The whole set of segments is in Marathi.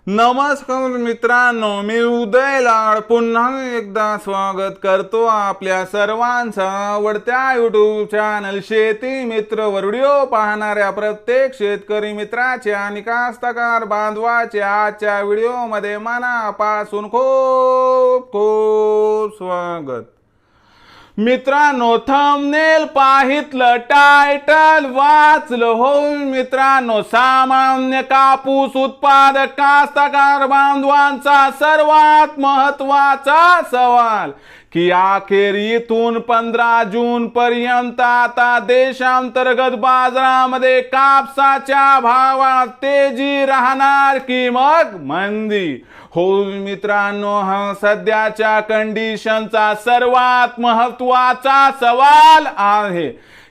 नमस्कार मित्रांनो, मी उदय लाड पुन्हा एकदा स्वागत करतो आपल्या सर्वांचा आवडत्या यूट्यूब चॅनल शेती मित्र वर व्हिडिओ पाहणाऱ्या प्रत्येक शेतकरी मित्राचे आणि कास्तकार बांधवाचे आजच्या व्हिडिओमध्ये मनापासून खूप खूप स्वागत। मित्रांनो, थंबनेल पाहितलं, टायटल वाचलं हो मित्रांनो, सामान्य कापूस उत्पादक कास्तकार बांधवांचा सर्वात महत्वाचा सवाल की अखेर इथून 15 जून पर्यंत आता देशांतर्गत बाजारामध्ये कापसाच्या भावात तेजी राहणार की मग मंदी? हो मित्रांनो, हा सध्याच्या कंडिशनचा सर्वात महत्वाचा सवाल आहे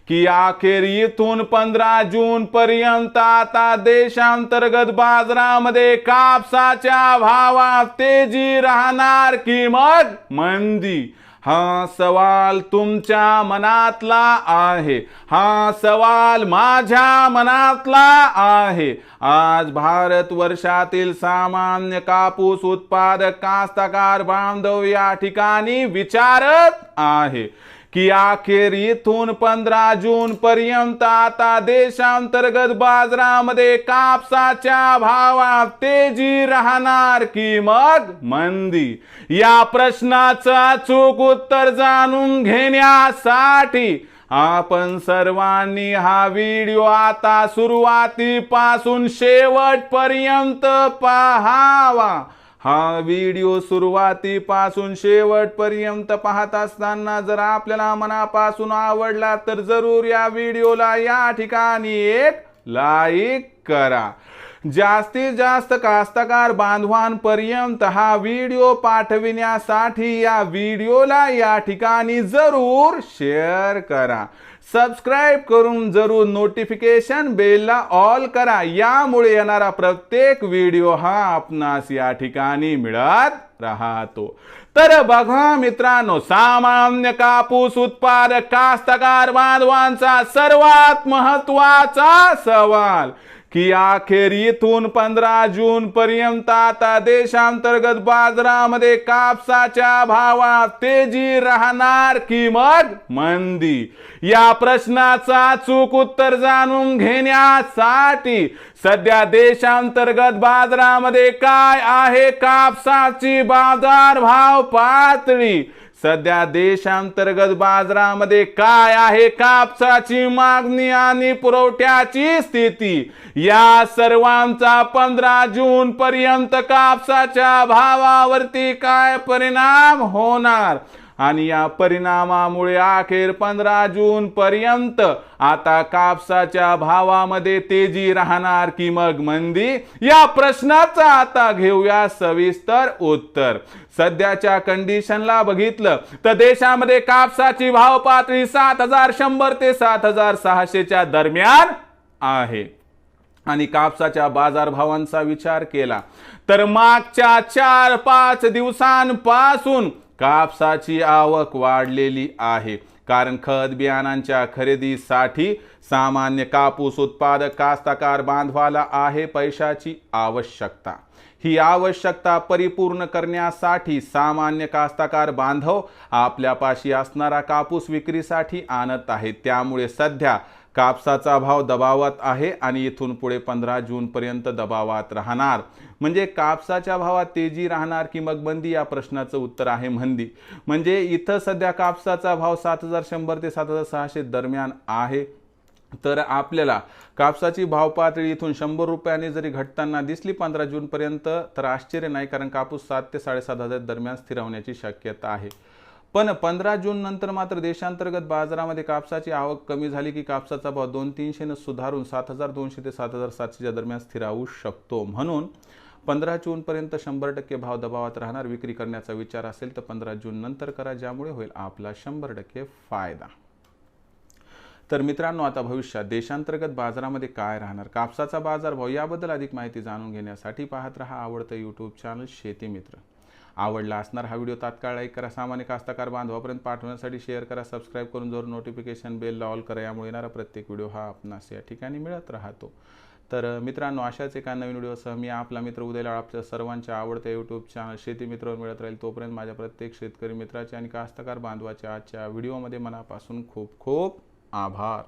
की अखेर इथून 15 जून पर्यंत आता देशांतर्गत बाजारामध्ये कापसाच्या भावात तेजी राहणार की मग मंदी? हा सवाल तुमच्या मनातला आहे, हा सवाल माझ्या मनातला आहे। आज भारत वर्षातील सामान्य कापूस उत्पादक कास्तकार बांधव या ठिकाणी विचारत आहे की अखेर इथून 15 जून पर्यंत आता देशांतर्गत बाजारामध्ये कापसाच्या भावात तेजी राहणार की मग मंदी? या प्रश्नाचं अचूक उत्तर जाणून घेण्यासाठी आपण सर्वांनी हा व्हिडिओ आता सुरुवातीपासून शेवटपर्यंत पाहावा। हा व्हिडिओ सुरुवातीपासून शेवटपर्यंत पाहत असताना जर आपल्याला मनापासून आवडला तर जरूर या व्हिडिओला या ठिकाणी एक लाईक करा। जास्तीत जास्त कास्तकार बांधवांपर्यंत हा व्हिडिओ पाठविण्यासाठी या व्हिडिओला या ठिकाणी जरूर शेअर करा। सबस्क्राइब करून जरूर नोटिफिकेशन बेलला ऑल करा, यामुळे येणारा प्रत्येक व्हिडिओ हा आपणास या ठिकाणी मिळत राहतो। तर बघा मित्रांनो, सामान्य कापूस उत्पादक कास्तकार बांधवांचा सर्वात महत्वाचा सवाल की अखेर इथून 15 जून पर्यंत आता देशांतर्गत बाजारामध्ये कापसाच्या भावात तेजी राहणार की मग मंदी? या प्रश्नाचं अचूक उत्तर जाणून घेण्यासाठी सध्या देशांतर्गत बाजारामध्ये काय आहे कापसाची बाजारभाव पातळी, सध्या देशांतर्गत बाजारामध्ये काय आहे कापसाची मागणी आणि पुरवठ्याची स्थिती, या सर्वांचा 15 जून पर्यंत कापसाच्या भावावरती काय परिणाम होणार आणि या परिणामामुळे अखेर 15 जून पर्यंत आता कापसाच्या भावामध्ये तेजी राहणार की मग मंदी? या प्रश्नाचं आता घेऊया सविस्तर उत्तर। सध्याच्या कंडिशनला बघितलं तर देशामध्ये कापसाची भाव पातळी 7100 ते 7600 च्या दरम्यान आहे आणि कापसाच्या बाजारभावांचा विचार केला तर मागच्या 4-5 दिवसांपासून कापसाची आवक वाढलेली आहे, कारण खत बियाणांच्या खरेदीसाठी सामान्य कापूस उत्पादक कास्तकार बांधवाला आहे पैशाची आवश्यकता। ही आवश्यकता परिपूर्ण करण्यासाठी सामान्य कास्तकार बांधव आपल्यापाशी असणारा कापूस विक्रीसाठी आणत आहेत, त्यामुळे सध्या कापसाचा भाव दबावात आहे आणि इथून पुढे 15 जून पर्यंत दबावात राहणार। म्हणजे कापसाच्या भावात तेजी राहणार की मग मंदी? या प्रश्नाचं उत्तर आहे मंदी। म्हणजे इथं सध्या कापसाचा भाव 7100 ते 7600 दरम्यान आहे, तर आपल्याला कापसाची भाव पातळी इथून 100 रुपयांनी जरी घटताना दिसली 15 जून पर्यंत तर आश्चर्य नाही, कारण कापूस 7 ते 7500 दरम्यान स्थिर होण्याची शक्यता आहे। पण 15 जून नंतर मात्र देशांतर्गत बाजारामध्ये कापसाची आवक कमी झाली की कापसाचा भाव 200-300 ने सुधारून 7200 ते 7700 च्या दरम्यान स्थिर होऊ शकतो। म्हणून 15 जून पर्यंत 100% भाव दबावात राहणार। विक्री करण्याचा विचार असेल तर 15 जून नंतर करा, ज्यामुळे होईल आपला 100% फायदा। तर मित्रांनो, आता भविष्यात देशांतर्गत बाजारामध्ये काय राहणार, कापसाचा बाजारभाव याबद्दल अधिक माहिती जाणून घेण्यासाठी पाहत रहा आवडतं यूट्यूब चॅनल शेती मित्र। आवडला असणार हा व्हिडिओ तात्काळ लाईक करा, सामान्य कास्तकार बांधवापर्यंत पाठवण्यासाठी शेअर करा, सबस्क्राइब करून जरूर नोटिफिकेशन बेल ऑल करा, यामुळे येणारा प्रत्येक व्हिडिओ हा आपणास या ठिकाणी मिळत राहतो। तर मित्रांनो, अशाच एका नवीन व्हिडिओसह मी आपला मित्र उदय लाड आपल्या सर्वांच्या आवडत्या यूट्यूब चॅनल शेती मित्रवर मिळत राहील. तोपर्यंत माझ्या प्रत्येक शेतकरी मित्राचे आणि कास्तकार बांधवाच्या आजच्या व्हिडिओमध्ये मनापासून खूप खूप आभार.